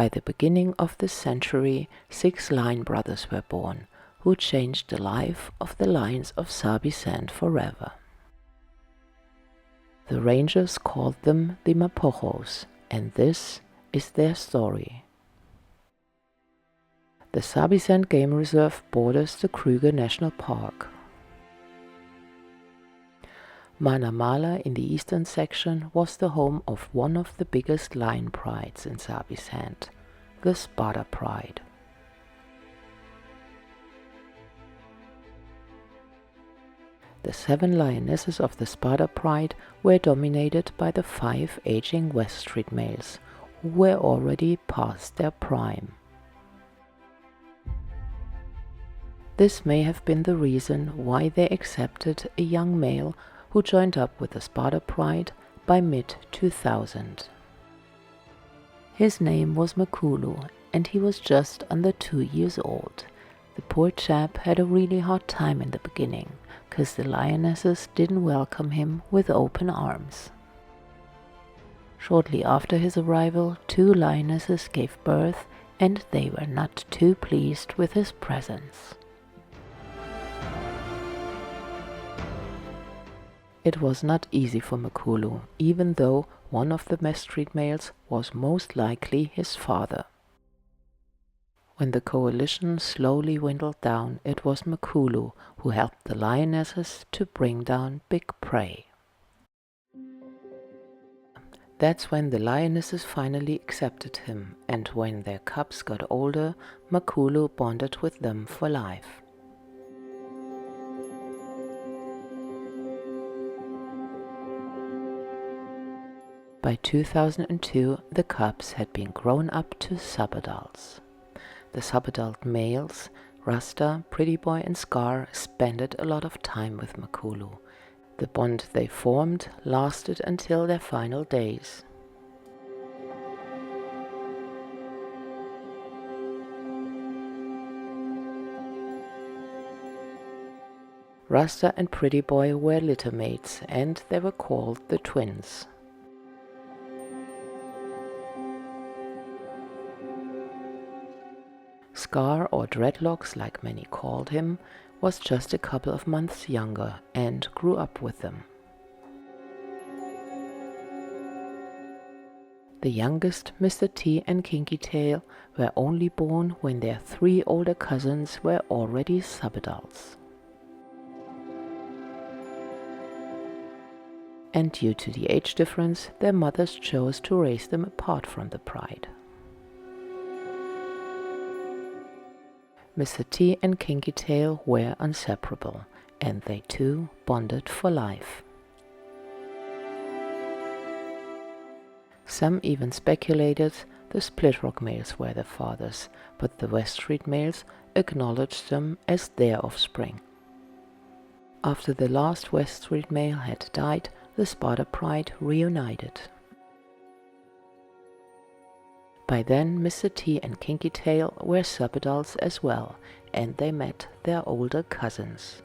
By the beginning of the century, 6 lion brothers were born, who changed the life of the lions of Sabi Sand forever. The rangers called them the Mapogos, and this is their story. The Sabi Sand Game Reserve borders the Kruger National Park. Manamala in the eastern section was the home of one of the biggest lion prides in Sabi Sand, the Sparta Pride. The 7 lionesses of the Sparta Pride were dominated by the 5 aging West Street males, who were already past their prime. This may have been the reason why they accepted a young male who joined up with the Sparta Pride by mid-2000. His name was Makulu, and he was just under 2 years old. The poor chap had a really hard time in the beginning, cause the lionesses didn't welcome him with open arms. Shortly after his arrival, 2 lionesses gave birth, and they were not too pleased with his presence. It was not easy for Makulu, even though one of the West Street males was most likely his father. When the coalition slowly dwindled down, it was Makulu who helped the lionesses to bring down big prey. That's when the lionesses finally accepted him, and when their cubs got older, Makulu bonded with them for life. By 2002, the cubs had been grown up to subadults. The subadult males, Rasta, Pretty Boy and Scar, spent a lot of time with Makulu. The bond they formed lasted until their final days. Rasta and Pretty Boy were littermates, and they were called the twins. Scar, or Dreadlocks like many called him, was just a couple of months younger and grew up with them. The youngest, Mr. T and Kinky Tail, were only born when their 3 older cousins were already subadults. And due to the age difference, their mothers chose to raise them apart from the pride. Mr. T and Kinky Tail were inseparable, and they too bonded for life. Some even speculated the Split Rock males were their fathers, but the West Street males acknowledged them as their offspring. After the last West Street male had died, the Sparta Pride reunited. By then, Mr. T and Kinky Tail were subadults as well, and they met their older cousins.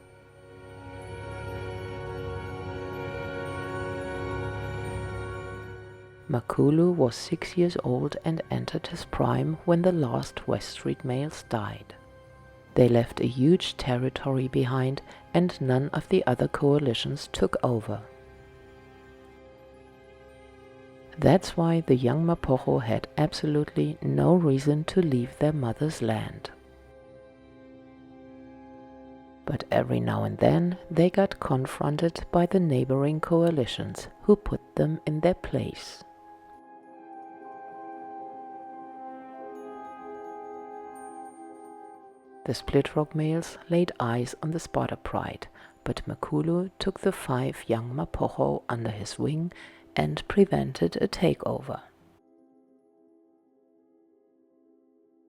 Makulu was 6 years old and entered his prime when the last West Street males died. They left a huge territory behind, and none of the other coalitions took over. That's why the young Mapogo had absolutely no reason to leave their mother's land. But every now and then they got confronted by the neighboring coalitions, who put them in their place. The Split Rock males laid eyes on the Sparta Pride, but Makulu took the 5 young Mapogo under his wing and prevented a takeover.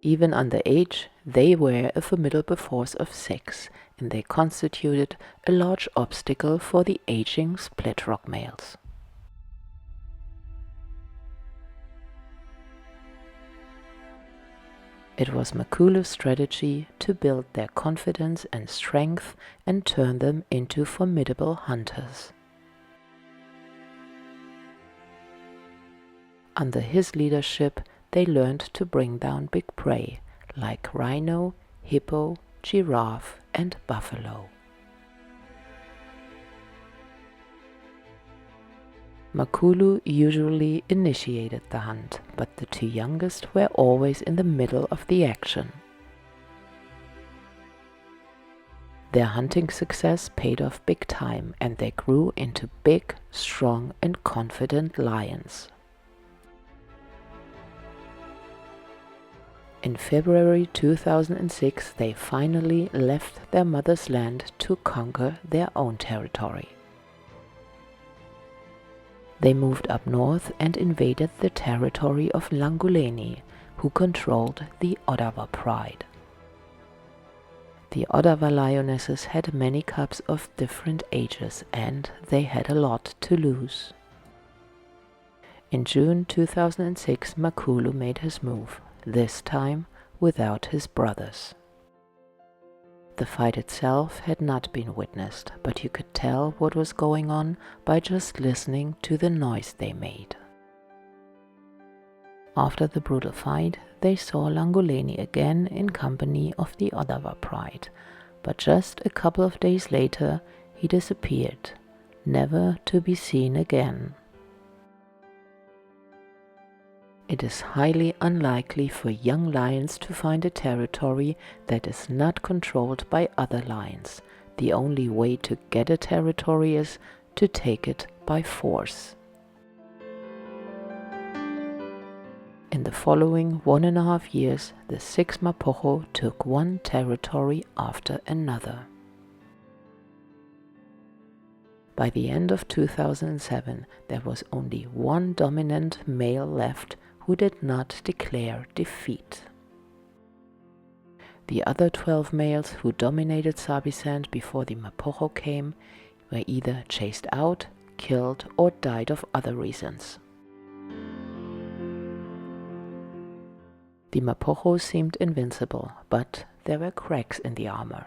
Even underage, they were a formidable force of 6, and they constituted a large obstacle for the aging Split Rock males. It was Makulu's strategy to build their confidence and strength and turn them into formidable hunters. Under his leadership, they learned to bring down big prey like rhino, hippo, giraffe, and buffalo. Makulu usually initiated the hunt, but the two youngest were always in the middle of the action. Their hunting success paid off big time, and they grew into big, strong, and confident lions. In February 2006, they finally left their mother's land to conquer their own territory. They moved up north and invaded the territory of Languleni, who controlled the Ottawa Pride. The Ottawa lionesses had many cubs of different ages, and they had a lot to lose. In June 2006, Makulu made his move, this time without his brothers. The fight itself had not been witnessed, but you could tell what was going on by just listening to the noise they made. After the brutal fight, they saw Languleni again in company of the Ottawa Pride, but just a couple of days later he disappeared, never to be seen again. It is highly unlikely for young lions to find a territory that is not controlled by other lions. The only way to get a territory is to take it by force. In the following 1.5 years, the 6 Mapogo took one territory after another. By the end of 2007, there was only one dominant male left who did not declare defeat. The other 12 males who dominated Sabi-Sand before the Mapogo came were either chased out, killed, or died of other reasons. The Mapogo seemed invincible, but there were cracks in the armor.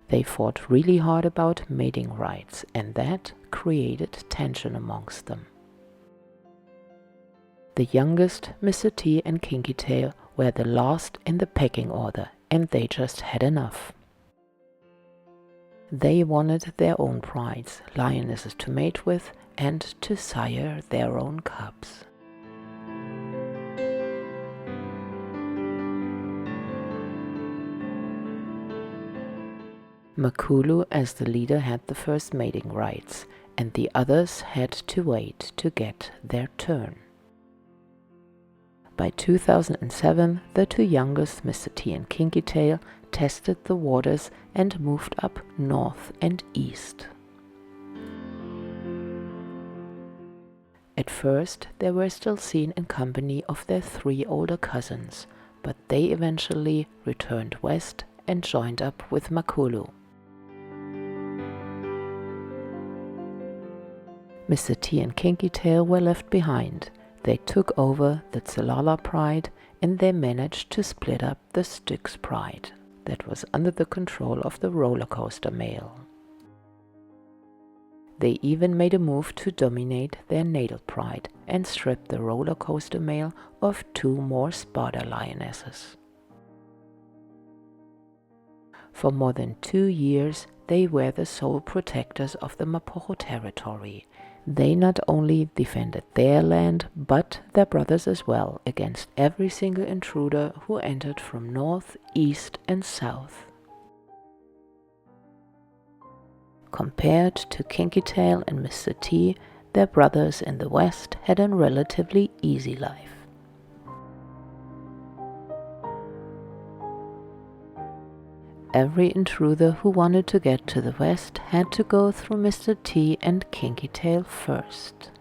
They fought really hard about mating rights, and that created tension amongst them. The youngest, Mr. T and Kinky Tail, were the last in the pecking order, and they just had enough. They wanted their own brides, lionesses to mate with, and to sire their own cubs. Makulu as the leader had the first mating rights, and the others had to wait to get their turn. By 2007, the two youngest, Mr. T and Kinky Tail, tested the waters and moved up north and east. At first, they were still seen in company of their 3 older cousins, but they eventually returned west and joined up with Makulu. Mr. T and Kinky Tail were left behind. They took over the Selati Pride, and they managed to split up the Styx Pride that was under the control of the roller coaster male. They even made a move to dominate their natal pride and strip the roller coaster male of 2 more Sparta lionesses. For more than 2 years, they were the sole protectors of the Mapogo territory. They not only defended their land, but their brothers as well, against every single intruder who entered from north, east, and south. Compared to Kinky Tail and Mr. T, their brothers in the west had a relatively easy life. Every intruder who wanted to get to the west had to go through Mr. T and Kinky Tail first.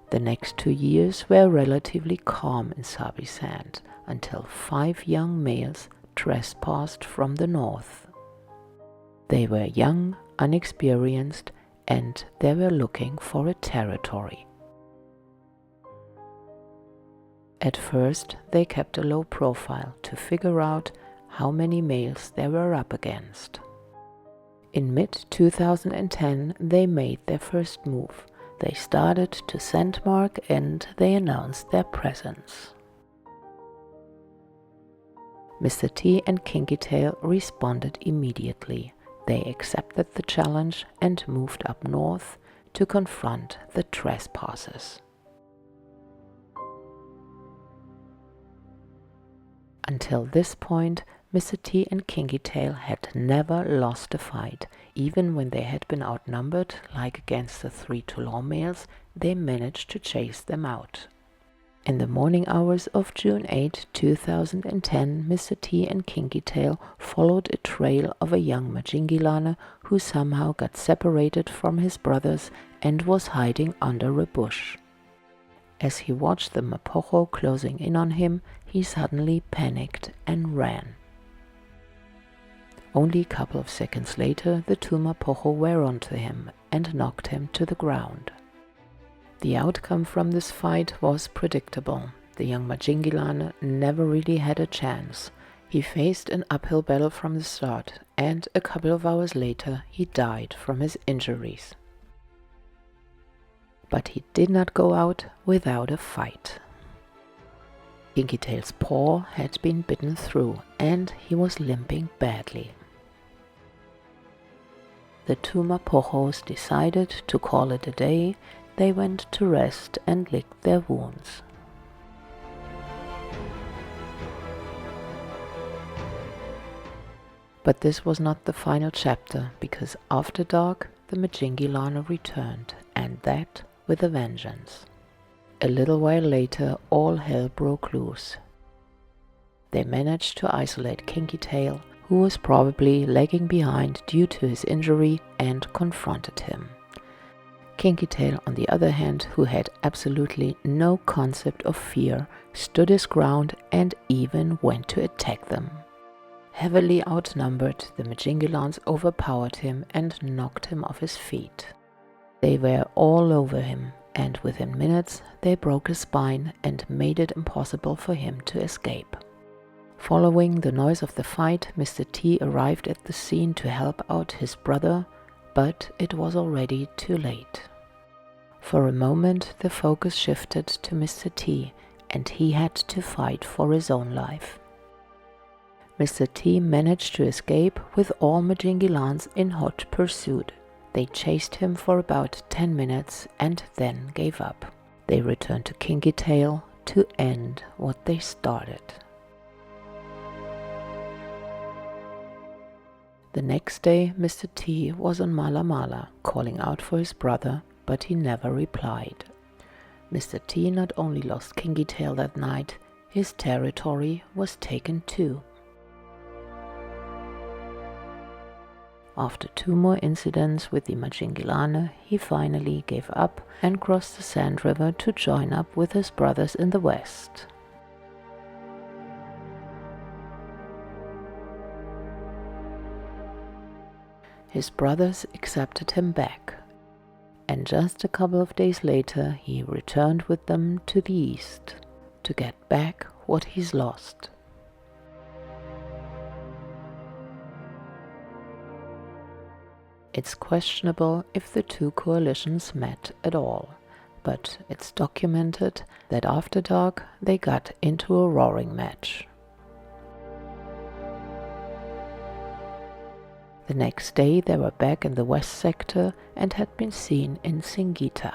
The next 2 years were relatively calm in Sabi-Sand until 5 young males trespassed from the north. They were young, unexperienced, and they were looking for a territory. At first, they kept a low profile to figure out how many males they were up against. In mid-2010 they made their first move. They started to sandmark and they announced their presence. Mr. T and Kinky Tail responded immediately. They accepted the challenge and moved up north to confront the trespassers. Until this point, Mr. T and Kinky Tail had never lost a fight. Even when they had been outnumbered, like against the 3 Kruger Males, they managed to chase them out. In the morning hours of June 8, 2010, Mr. T and Kinky Tail followed a trail of a young Majingilane who somehow got separated from his brothers and was hiding under a bush. As he watched the Mapogo closing in on him, he suddenly panicked and ran. Only a couple of seconds later, the 2 Mapogo were onto him and knocked him to the ground. The outcome from this fight was predictable. The young Majingilane never really had a chance. He faced an uphill battle from the start, and a couple of hours later he died from his injuries. But he did not go out without a fight. Kinky Tail's paw had been bitten through, and he was limping badly. The 2 Mapogos decided to call it a day. They went to rest and licked their wounds. But this was not the final chapter, because after dark the Majingilane returned, and that with a vengeance. A little while later all hell broke loose. They managed to isolate Kinky Tail, who was probably lagging behind due to his injury, and confronted him. Kinky Tail, on the other hand, who had absolutely no concept of fear, stood his ground and even went to attack them. Heavily outnumbered, the Majingilanes overpowered him and knocked him off his feet. They were all over him, and within minutes they broke his spine and made it impossible for him to escape. Following the noise of the fight, Mr. T arrived at the scene to help out his brother, but it was already too late. For a moment the focus shifted to Mr. T, and he had to fight for his own life. Mr. T managed to escape with all Majingilanes in hot pursuit. They chased him for about 10 minutes and then gave up. They returned to Kinky Tail to end what they started. The next day, Mr. T was on Mala Mala, calling out for his brother, but he never replied. Mr. T not only lost Kinky Tail that night, his territory was taken too. After 2 more incidents with the Majingilane, he finally gave up and crossed the Sand River to join up with his brothers in the west. His brothers accepted him back, and just a couple of days later he returned with them to the east to get back what he's lost. It's questionable if the 2 coalitions met at all, but it's documented that after dark they got into a roaring match. The next day they were back in the west sector and had been seen in Singita.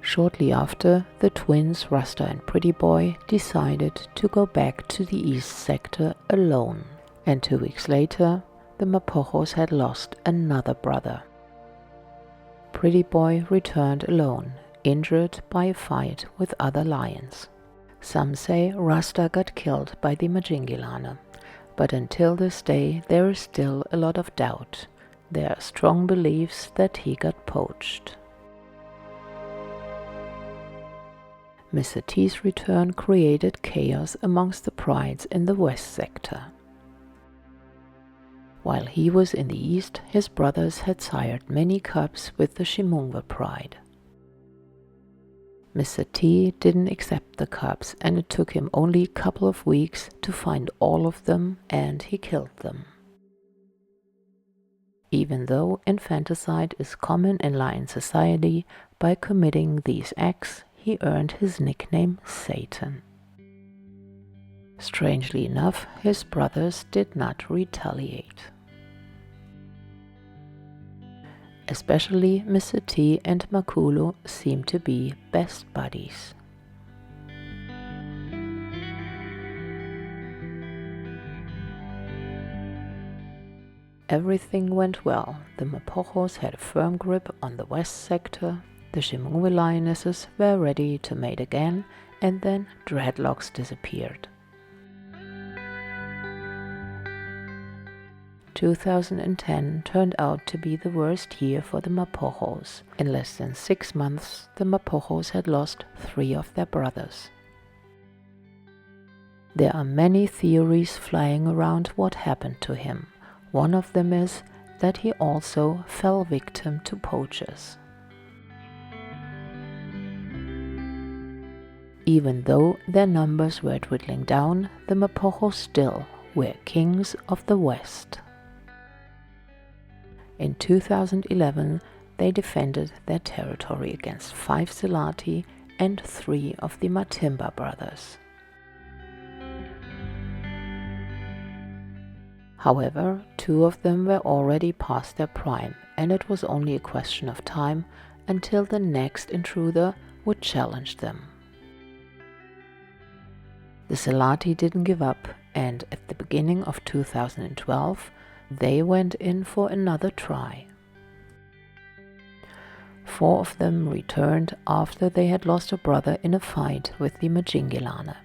Shortly after, the twins Rasta and Pretty Boy decided to go back to the east sector alone, and 2 weeks later the Mapogos had lost another brother. Pretty Boy returned alone, injured by a fight with other lions. Some say Rasta got killed by the Majingilane, but until this day there is still a lot of doubt. There are strong beliefs that he got poached. Mr. T's return created chaos amongst the prides in the west sector. While he was in the east, his brothers had sired many cubs with the Shimungwe pride. Mr. T didn't accept the cubs, and it took him only a couple of weeks to find all of them, and he killed them. Even though infanticide is common in lion society, by committing these acts he earned his nickname Satan. Strangely enough, his brothers did not retaliate. Especially Mr. T and Makulu seem to be best buddies. Everything went well. The Mapogos had a firm grip on the west sector, the Chimungwe lionesses were ready to mate again, and then Dreadlocks disappeared. 2010 turned out to be the worst year for the Mapogos. In less than 6 months, the Mapogos had lost 3 of their brothers. There are many theories flying around what happened to him. One of them is that he also fell victim to poachers. Even though their numbers were dwindling down, the Mapogos still were kings of the West. In 2011, they defended their territory against 5 Selati and 3 of the Matimba brothers. However, 2 of them were already past their prime, and it was only a question of time until the next intruder would challenge them. The Selati didn't give up, and at the beginning of 2012, they went in for another try. 4 of them returned after they had lost a brother in a fight with the Majingilane.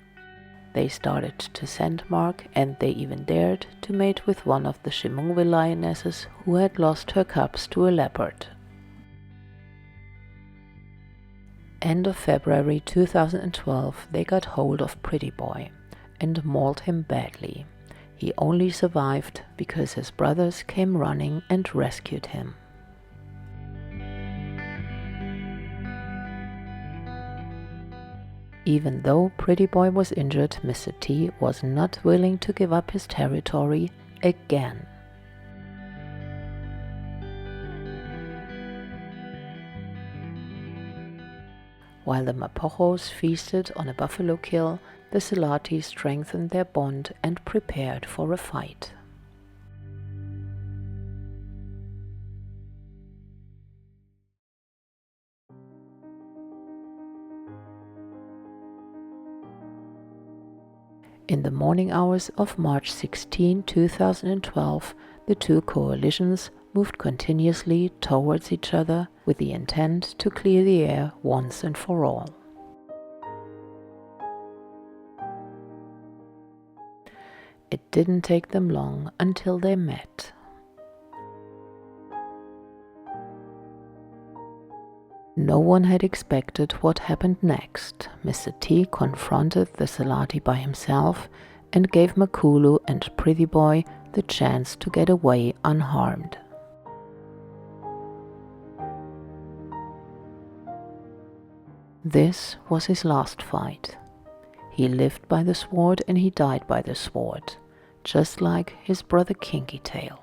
They started to scent mark, and they even dared to mate with one of the Chimungwe lionesses who had lost her cubs to a leopard. End of February 2012, they got hold of Pretty Boy and mauled him badly. He only survived because his brothers came running and rescued him. Even though Pretty Boy was injured, Mr. T was not willing to give up his territory again. While the Mapogos feasted on a buffalo kill, the Selati strengthened their bond and prepared for a fight. In the morning hours of March 16, 2012, the 2 coalitions moved continuously towards each other with the intent to clear the air once and for all. It didn't take them long until they met. No one had expected what happened next. Mr. T confronted the Selati by himself and gave Makulu and Pretty Boy the chance to get away unharmed. This was his last fight. He lived by the sword and he died by the sword, just like his brother Kinky Tail.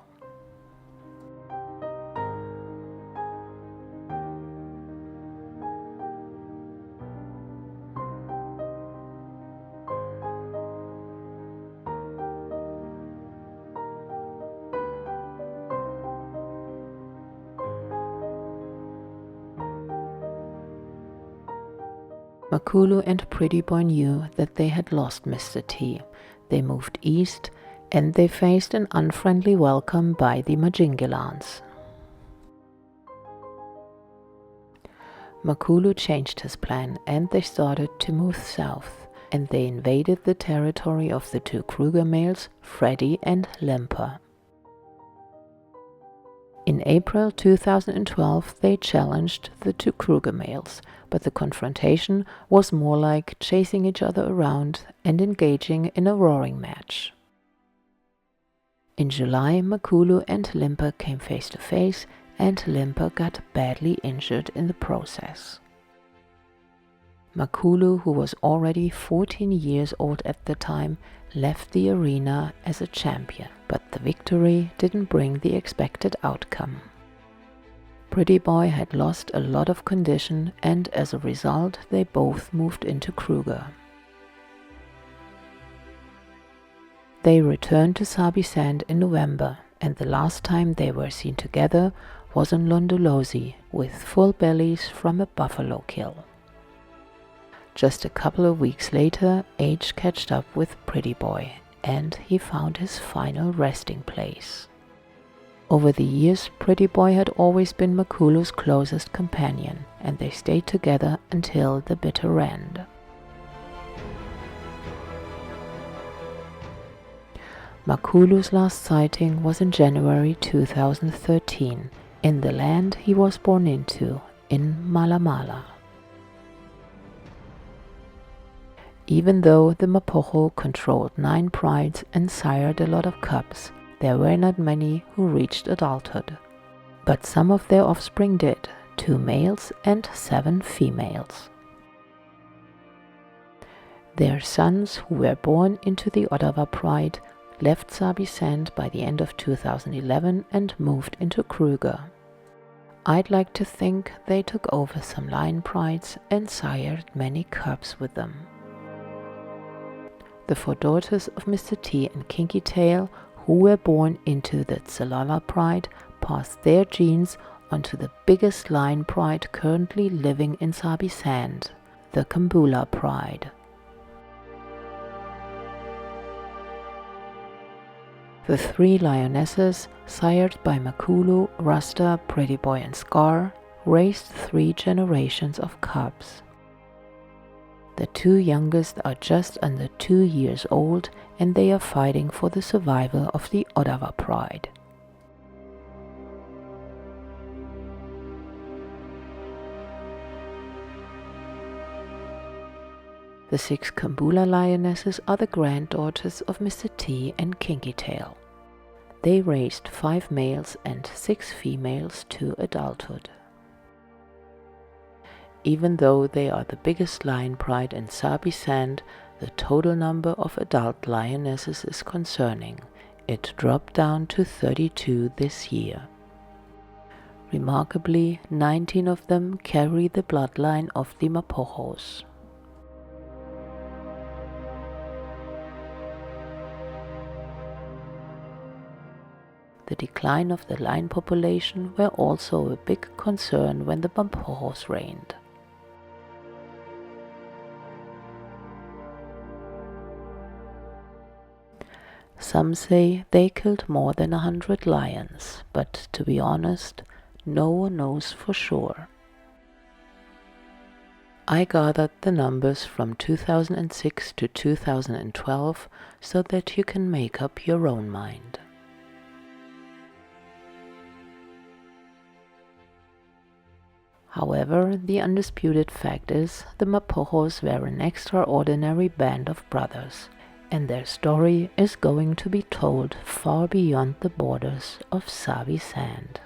Makulu and Pretty Boy knew that they had lost Mr. T. They moved east, and they faced an unfriendly welcome by the Majingilanes. Makulu changed his plan, and they started to move south, and they invaded the territory of the 2 Kruger Males, Freddy and Limper. In April 2012, they challenged the 2 Kruger Males, but the confrontation was more like chasing each other around and engaging in a roaring match. In July, Makulu and Limper came face to face, and Limper got badly injured in the process. Makulu, who was already 14 years old at the time, left the arena as a champion, but the victory didn't bring the expected outcome. Pretty Boy had lost a lot of condition, and as a result they both moved into Kruger. They returned to Sabi Sand in November, and the last time they were seen together was on Londolozi with full bellies from a buffalo kill. Just a couple of weeks later, Age catched up with Pretty Boy, and he found his final resting place. Over the years, Pretty Boy had always been Makulu's closest companion, and they stayed together until the bitter end. Makulu's last sighting was in January 2013, in the land he was born into, in Malamala. Even though the Mapogo controlled 9 prides and sired a lot of cubs, there were not many who reached adulthood. But some of their offspring did, 2 males and 7 females. Their sons, who were born into the Ottawa Pride, left Sabi Sand by the end of 2011 and moved into Kruger. I'd like to think they took over some lion prides and sired many cubs with them. The 4 daughters of Mr. T and Kinky Tail, who were born into the Selati Pride, passed their genes onto the biggest lion pride currently living in Sabi Sand, the Kambula Pride. The 3 lionesses, sired by Makulu, Rasta, Pretty Boy and Scar, raised 3 generations of cubs. The 2 youngest are just under 2 years old, and they are fighting for the survival of the Ottawa Pride. The 6 Kambula lionesses are the granddaughters of Mr. T and Kinky Tail. They raised 5 males and 6 females to adulthood. Even though they are the biggest lion pride in Sabi Sand, the total number of adult lionesses is concerning. It dropped down to 32 this year. Remarkably, 19 of them carry the bloodline of the Mapogos. The decline of the lion population were also a big concern when the Mapogos reigned. Some say they killed more than 100 lions, but to be honest, no one knows for sure. I gathered the numbers from 2006 to 2012 so that you can make up your own mind. However, the undisputed fact is the Mapogos were an extraordinary band of brothers, and their story is going to be told far beyond the borders of Sabi Sand.